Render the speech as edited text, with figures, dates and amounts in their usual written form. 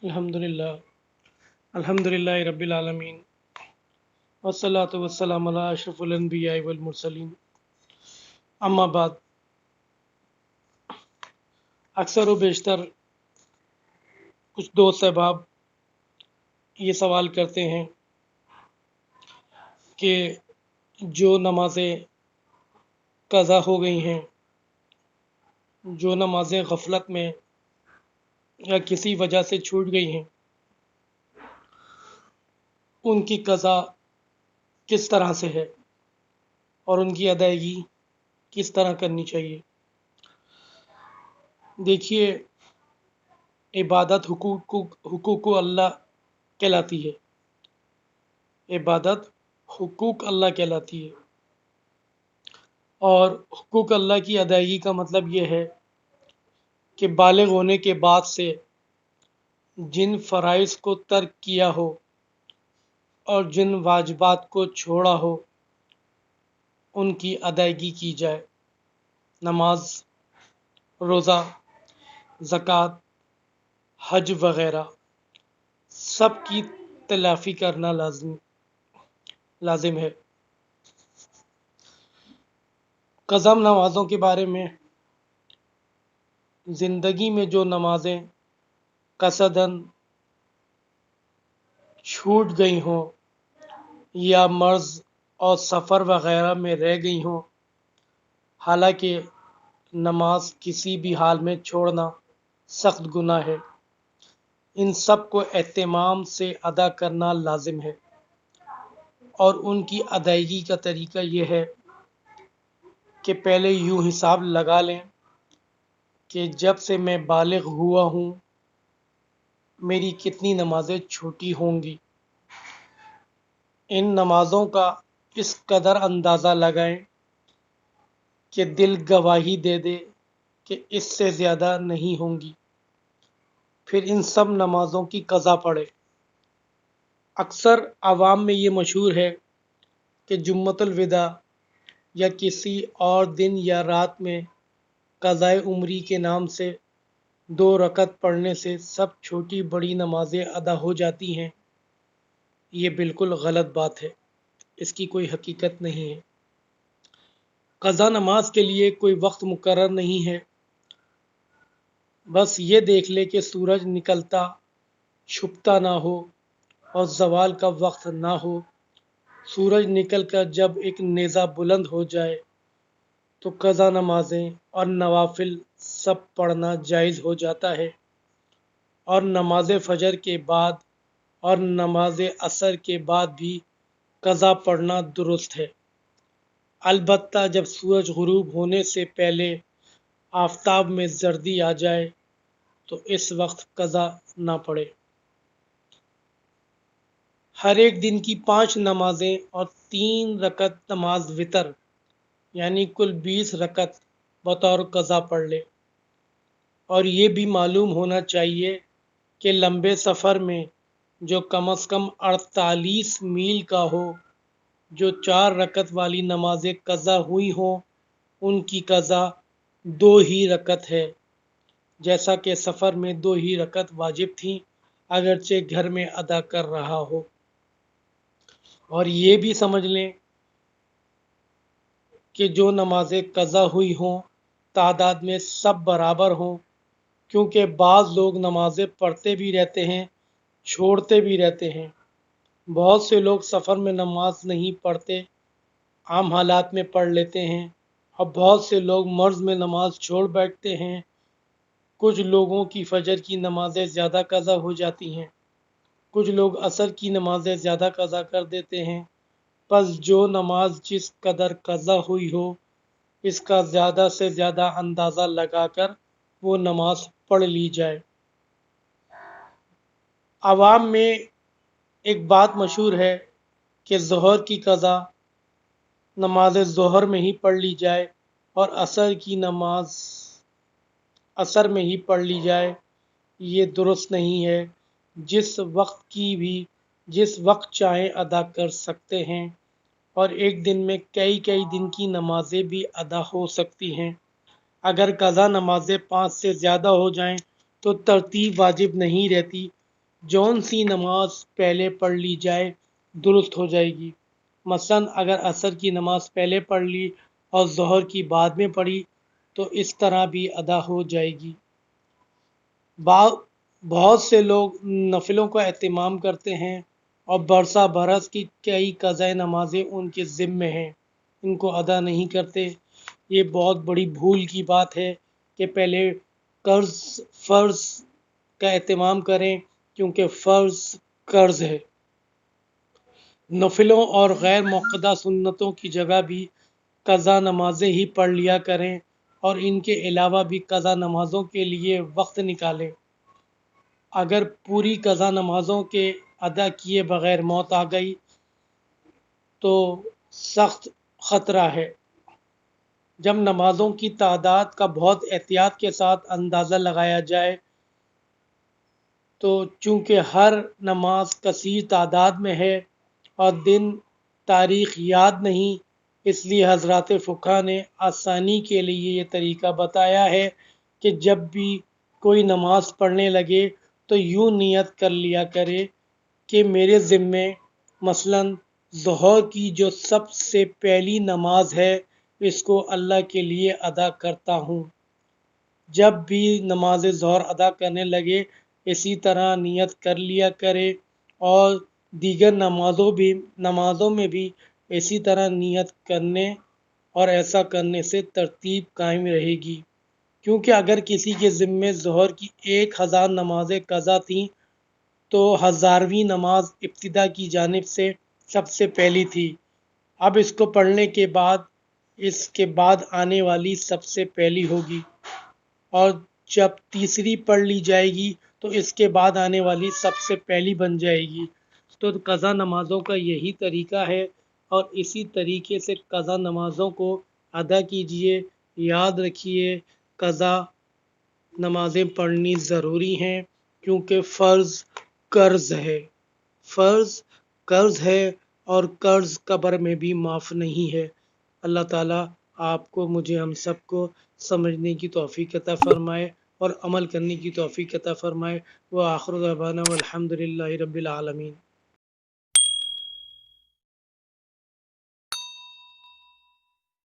अल्हम्दुलिल्लाह अल्हम्दुलिल्लाहि रब्बिल आलमीन वस्सलातु वस्सलामु अला अशरफुल अंबिया वल मुरसलीन अम्मा बाद। अक्सर व बेशतर कुछ दोस्त अहबाब ये सवाल करते हैं कि जो नमाज़ें कज़ा हो गई हैं, जो नमाज़ें गफलत में या किसी वजह से छूट गई हैं, उनकी कज़ा किस तरह से है और उनकी अदायगी किस तरह करनी चाहिए। देखिए, इबादत हुकूक अल्लाह कहलाती है। इबादत हुकूक अल्लाह कहलाती है और हुकूक अल्लाह की अदायगी का मतलब ये है कि बालिग होने के बाद से जिन फ़राइज़ को तर्क किया हो और जिन वाजिबात को छोड़ा हो, उनकी अदायगी की जाए। नमाज, रोज़ा, ज़कात, हज वग़ैरह सब की तलाफ़ी करना लाजिम है। क़ज़ा नमाज़ों के बारे में, ज़िंदगी में जो नमाज़ें कसदन छूट गई हों या मर्ज़ और सफ़र वग़ैरह में रह गई हों, हालांकि नमाज किसी भी हाल में छोड़ना सख्त गुनाह है, इन सब को एहतिमाम से अदा करना लाजिम है और उनकी अदायगी का तरीका ये है कि पहले यूँ हिसाब लगा लें कि जब से मैं बालिग हुआ हूँ मेरी कितनी नमाज़ें छूटी होंगी। इन नमाज़ों का इस कदर अंदाज़ा लगाएं कि दिल गवाही दे दे कि इससे ज़्यादा नहीं होंगी। फिर इन सब नमाज़ों की क़ज़ा पढ़े। अक्सर आवाम में ये मशहूर है कि जुम्मतुल विदा या किसी और दिन या रात में क़ज़ाए उम्री के नाम से 2 रकत पढ़ने से सब छोटी बड़ी नमाज़ें अदा हो जाती हैं। ये बिल्कुल गलत बात है, इसकी कोई हकीकत नहीं है। क़ज़ा नमाज के लिए कोई वक्त मुकर्रर नहीं है। बस ये देख ले कि सूरज निकलता छुपता ना हो और ज़वाल का वक्त ना हो। सूरज निकल कर जब एक नेज़ा बुलंद हो जाए तो क़ज़ा नमाज़ें और नवाफिल सब पढ़ना जायज़ हो जाता है और नमाज फ़जर के बाद और नमाज असर के बाद भी क़ज़ा पढ़ना दुरुस्त है। अलबत्ता जब सूरज गुरूब होने से पहले आफ़ताब में जर्दी आ जाए तो इस वक्त क़ज़ा ना पड़े। हर एक दिन की 5 नमाजें और 3 रकत नमाज वितर यानी कुल 20 रकत बतौर क़ज़ा पढ़ ले। और ये भी मालूम होना चाहिए कि लंबे सफ़र में जो कम से कम 48 मील का हो, जो 4 रकत वाली नमाजें क़ज़ा हुई हों उनकी क़ज़ा 2 ही रकत है, जैसा कि सफ़र में 2 ही रकत वाजिब थीं अगरचे घर में अदा कर रहा हो। और ये भी समझ लें कि जो नमाजें क़ज़ा हुई हों तादाद में सब बराबर हों, क्योंकि बाज़ लोग नमाजें पढ़ते भी रहते हैं छोड़ते भी रहते हैं। बहुत से लोग सफ़र में नमाज नहीं पढ़ते, आम हालात में पढ़ लेते हैं और बहुत से लोग मर्ज़ में नमाज छोड़ बैठते हैं। कुछ लोगों की फ़जर की नमाज़ें ज़्यादा क़ज़ा हो जाती हैं, कुछ लोग असर की नमाज़ें ज़्यादा क़ज़ा कर देते हैं। बस जो नमाज जिस कदर क़ज़ा हुई हो इसका ज़्यादा से ज़्यादा अंदाज़ा लगाकर वो नमाज पढ़ ली जाए। आवाम में एक बात मशहूर है कि ज़ोहर की क़ज़ा नमाज ज़ोहर में ही पढ़ ली जाए और असर की नमाज असर में ही पढ़ ली जाए। ये दुरुस्त नहीं है। जिस वक्त चाहें अदा कर सकते हैं और एक दिन में कई दिन की नमाजें भी अदा हो सकती हैं। अगर क़ज़ा नमाजें 5 से ज़्यादा हो जाएं तो तरतीब वाजिब नहीं रहती, जौन सी नमाज पहले पढ़ ली जाए दुरुस्त हो जाएगी। मसलन अगर असर की नमाज पहले पढ़ ली और ज़ोहर की बाद में पढ़ी तो इस तरह भी अदा हो जाएगी। बहुत से लोग नफिलों का एहतमाम करते हैं और बरसा बरस की कई क़ज़ाए नमाजें उनके ज़िम्मे हैं, इनको अदा नहीं करते। ये बहुत बड़ी भूल की बात है कि पहले फ़र्ज़ का एहतमाम करें, क्योंकि फ़र्ज़ कर्ज़ है। नफिलों और गैर मुक़द्दा सुन्नतों की जगह भी क़ज़ा नमाजें ही पढ़ लिया करें और इनके अलावा भी क़ज़ा नमाज़ों के लिए वक्त निकालें। अगर पूरी क़ज़ा नमाज़ों के अदा किए बगैर मौत आ गई तो सख्त ख़तरा है। जब नमाज़ों की तादाद का बहुत एहतियात के साथ अंदाज़ा लगाया जाए तो चूँकि हर नमाज कसीर तादाद में है और दिन तारीख़ याद नहीं, इसलिए हज़रात फ़ुक़हा ने आसानी के लिए ये तरीक़ा बताया है कि जब भी कोई नमाज पढ़ने लगे तो यूँ नियत कर लिया करे कि मेरे ज़िम्मे मसलन ज़ोहर की जो सबसे पहली नमाज है इसको अल्लाह के लिए अदा करता हूँ। जब भी नमाज ज़ोहर अदा करने लगे इसी तरह नियत कर लिया करे और दीगर नमाज़ों में भी इसी तरह नियत करने और ऐसा करने से तरतीब कायम रहेगी। क्योंकि अगर किसी के ज़िम्मे ज़ोहर की 1000 नमाज़ें क़ज़ा थीं तो 1000वीं नमाज इब्तिदा की जानिब से सबसे पहली थी। अब इसको पढ़ने के बाद इसके बाद आने वाली सबसे पहली होगी और जब तीसरी पढ़ ली जाएगी तो इसके बाद आने वाली सबसे पहली बन जाएगी। तो क़ज़ा नमाज़ों का यही तरीक़ा है और इसी तरीके से क़ज़ा नमाज़ों को अदा कीजिए। याद रखिए क़ज़ा नमाज़ें पढ़नी ज़रूरी हैं क्योंकि फ़र्ज़ कर्ज़ है। फ़र्ज़ कर्ज़ है और कर्ज़ कब्र में भी माफ़ नहीं है। अल्लाह ताला आपको मुझे हम सबको समझने की तौफ़ीक़ अता फ़रमाए और अमल करने की तौफ़ीक़ अता फ़रमाए। व आख़िरु दअवाना वल हम्दुलिल्लाहि रब्बिल आलमीन।